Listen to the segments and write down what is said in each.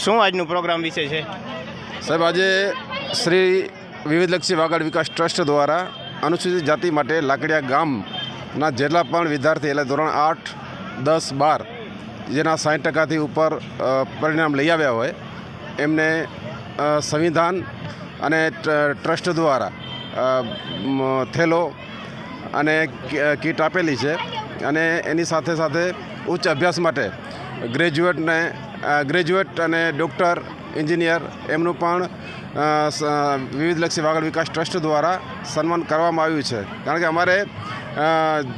શું આજનું પ્રોગ્રામ વિશે છે સાહેબ? આજે શ્રી વિવિધલક્ષી વાગડ વિકાસ ટ્રસ્ટ દ્વારા અનુસૂચિત જાતિ માટે લાકડિયા ગામના જેટલા પણ વિદ્યાર્થી એટલે ધોરણ 8, 10, 12 જેના 60% ઉપર પરિણામ લઈ આવ્યા હોય એમને સંવિધાન અને ટ્રસ્ટ દ્વારા થેલો અને કીટ આપેલી છે. અને એની સાથે સાથે ઉચ્ચ અભ્યાસ માટે ગ્રેજ્યુએટ અને ડૉક્ટર, એન્જિનિયર એમનું પણ વિવિધલક્ષી વાગડ વિકાસ ટ્રસ્ટ દ્વારા સન્માન કરવામાં આવ્યું છે. કારણ કે અમારે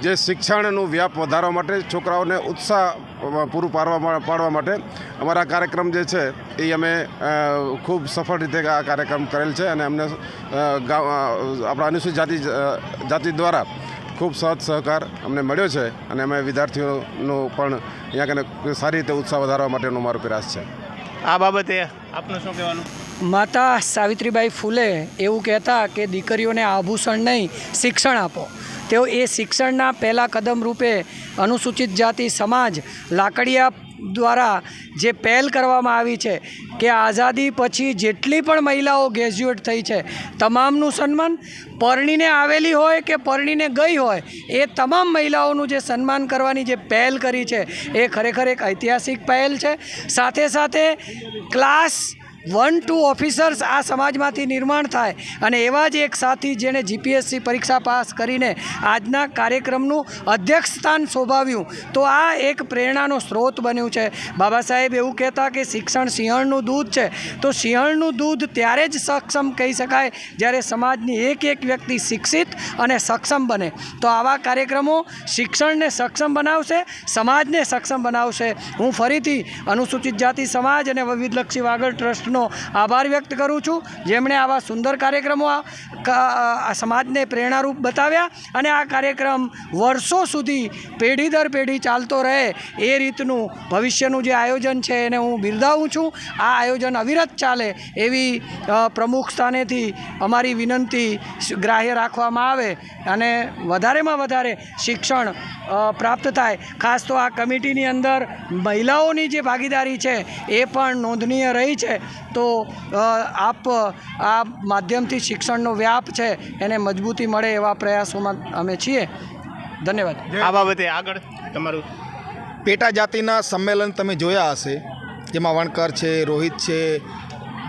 જે શિક્ષણનું વ્યાપ વધારવા માટે, છોકરાઓને ઉત્સાહ પૂરું પાડવા માટે અમારા કાર્યક્રમ જે છે એ અમે ખૂબ સફળ રીતે આ કાર્યક્રમ કરેલ છે. અને અમને આપણા અનુસૂચિત જાતિ દ્વારા ખૂબ સહકાર અમને મળ્યો છે. અને અમે વિદ્યાર્થીઓનો પણ અહીંયા કને સારી રીતે ઉત્સાહ વધારવા માટેનો મારો પ્રયાસ છે. આ બાબતે આપનું શું કહેવાનું? માતા સાવિત્રીબાઈ ફૂલે એવું કહેતા કે દીકરીઓને આભૂષણ નહીં, શિક્ષણ આપો. તેઓ એ શિક્ષણના પહેલાં કદમ રૂપે અનુસૂચિત જાતિ સમાજ લાકડિયા દ્વારા જે પહેલ કરવામાં આવી છે કે આઝાદી પછી જેટલી પણ મહિલાઓ ગ્રેજ્યુએટ થઈ છે તમામનું સન્માન, પરણીને આવેલી હોય કે પરણીને ગઈ હોય એ તમામ મહિલાઓનું જે સન્માન કરવાની જે પહેલ કરી છે એ ખરેખર એક ઐતિહાસિક પહેલ છે. સાથે સાથે ક્લાસ 1-2 ઓફિસર્સ આ સમાજમાંથી નિર્માણ થાય અને એવા જ એક સાથી જેણે જીપીએસસી પરીક્ષા પાસ કરીને આજના કાર્યક્રમનું અધ્યક્ષ સ્થાન શોભાવ્યું, તો આ એક પ્રેરણાનો સ્ત્રોત બન્યું છે. બાબા સાહેબ એવું કહેતા કે શિક્ષણ સિંહણનું દૂધ છે. તો સિંહણનું દૂધ ત્યારે જ સક્ષમ કહી શકાય જ્યારે સમાજની એક એક વ્યક્તિ શિક્ષિત અને સક્ષમ બને. તો આવા કાર્યક્રમો શિક્ષણને સક્ષમ બનાવશે, સમાજને સક્ષમ બનાવશે. હું ફરીથી અનુસૂચિત જાતિ સમાજ અને વિવિધલક્ષી વાગડ ટ્રસ્ટ આભાર વ્યક્ત કરું છું, જેમણે આવા સુંદર કાર્યક્રમો સમાજને પ્રેરણારૂપ બતાવ્યા. અને આ કાર્યક્રમ વર્ષો સુધી પેઢી દર પેઢી ચાલતો રહે એ રીતનું ભવિષ્યનું જે આયોજન છે એને હું બિરદાવું છું. આ આયોજન અવિરત ચાલે એવી પ્રમુખ સ્થાનેથી અમારી વિનંતી ગ્રાહ્ય રાખવામાં આવે અને વધારેમાં વધારે શિક્ષણ પ્રાપ્ત થાય. ખાસ તો આ કમિટીની અંદર મહિલાઓની જે ભાગીદારી છે એ પણ નોંધનીય રહી છે. તો આપ આ માધ્યમથી શિક્ષણનો વ્યાપ છે એને મજબૂતી મળે એવા પ્રયાસોમાં અમે છીએ. ધન્યવાદ. આ બાબતે આગળ તમારું? પેટા જાતિના સંમેલન તમે જોયા હશે, જેમાં વણકર છે, રોહિત છે,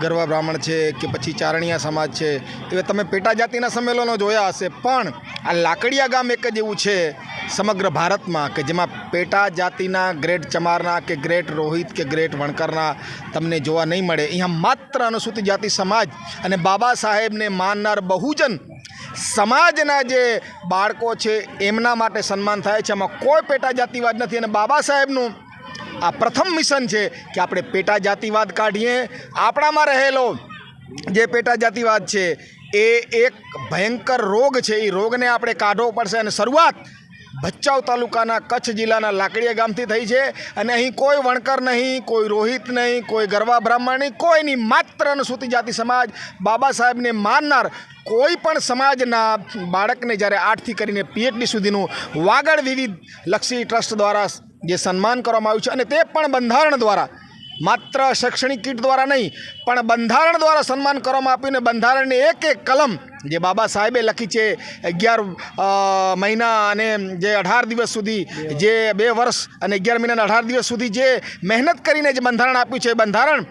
ગરવા બ્રાહ્મણ છે કે પછી ચારણીયા સમાજ છે, એ તમે પેટા જાતિના સંમેલનો જોયા હશે. પણ આ લાકડિયા ગામ એક જ એવું છે સમગ્ર ભારતમાં કે જેમાં પેટા જાતિના ગ્રેટ ચમારના કે ગ્રેટ રોહિત કે ગ્રેટ વણકરના તમને જોવા નહીં મળે. અહીંયા માત્ર અનુસૂચિત જાતિ સમાજ અને બાબા સાહેબને માનનાર બહુજન સમાજના જે બાળકો છે એમના માટે સન્માન થાય છે. એમાં કોઈ પેટા જાતિવાદ નથી. અને બાબા સાહેબનું આ પ્રથમ મિશન છે કે આપણે પેટા જાતિવાદ કાઢીએ. આપણામાં રહેલો જે પેટા જાતિવાદ છે એ એક ભયંકર રોગ છે. એ રોગને આપણે કાઢવો પડશે. અને શરૂઆત ભચાઉ તાલુકાના કચ્છ જિલ્લાના લાકડિયા ગામથી થઈ છે. અને અહીં કોઈ વણકર નહીં, કોઈ રોહિત નહીં, કોઈ ગરવા બ્રાહ્મણ નહીં, કોઈ નહીં. માત્ર અનુસૂચિત જાતિ સમાજ બાબા સાહેબને માનનાર કોઈ પણ સમાજના બાળકને જ્યારે 8થી કરીને PhD સુધીનું વાગડ વિવિધલક્ષી ટ્રસ્ટ દ્વારા જે સન્માન કરવામાં આવ્યું છે, અને તે પણ બંધારણ દ્વારા, માત્ર શૈક્ષણિક કીટ દ્વારા નહીં પણ બંધારણ દ્વારા સન્માન કરવામાં આપ્યું. ને બંધારણની એક એક કલમ જે બાબા સાહેબે લખી છે, 11 મહિના અને જે 18 દિવસ સુધી, જે 2 વર્ષ અને 11 મહિના અને 18 દિવસ સુધી જે મહેનત કરીને જે બંધારણ આપ્યું છે, એ બંધારણ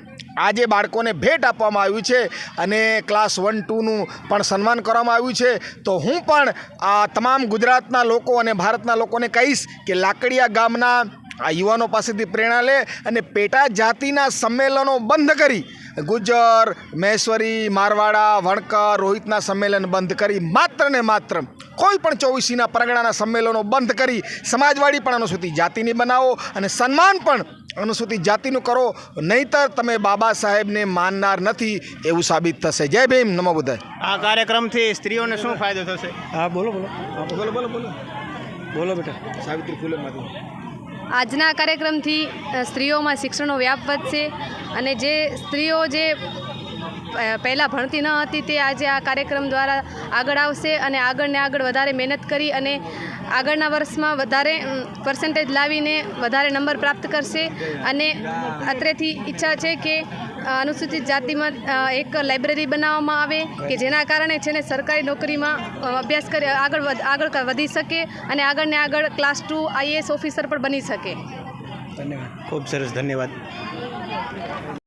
આજે બાળકોને ભેટ આપવામાં આવ્યું છે. અને ક્લાસ 1-2નું પણ સન્માન કરવામાં આવ્યું છે. તો હું પણ આ તમામ ગુજરાતના લોકો અને ભારતના લોકોને કહીશ કે લાકડિયા ગામના આ યુવાનો પાસેથી પ્રેરણા લે અને પેટા જાતિના સંમેલનો બંધ કરી, ગુજ્જર, મહેશ્વરી, મારવાડા, વણકર, રોહિતના સંમેલન બંધ કરી માત્ર ને માત્ર કોઈ પણ 24ના પરગણાના સંમેલનો બંધ કરી સમાજવાડી પણ અનુસૂચિત જાતિની બનાવો અને સન્માન પણ અનુસૂચિત જાતિનું કરો. નહીંતર તમે બાબા સાહેબને માનનાર નથી એવું સાબિત થશે. જય ભીમ, નમો બુદ્ધાય. આ કાર્યક્રમથી સ્ત્રીઓને શું ફાયદો થશે? હા, બોલો બેટા. સાવિત્રી ફૂલેમાંથી આજના કાર્યક્રમથી સ્ત્રીઓમાં શિક્ષણનો વ્યાપ વધશે અને જે સ્ત્રીઓ જે પહેલાં ભણતી ન હતી તે આજે આ કાર્યક્રમ દ્વારા આગળ આવશે અને આગળને આગળ વધારે મહેનત કરી અને આગળના વર્ષમાં વધારે પર્સન્ટેજ લાવીને વધારે નંબર પ્રાપ્ત કરશે. અને અત્રેથી ઈચ્છા છે કે અનુસૂચિત જાતિમાં એક લાઇબ્રેરી બનાવવામાં આવે કે જેના કારણે છે ને સરકારી નોકરીમાં અભ્યાસ કરી આગળ વધી શકે અને આગળને આગળ ક્લાસ 2 IAS ઓફિસર પણ બની શકે. ધન્યવાદ. ખૂબ સરસ, ધન્યવાદ.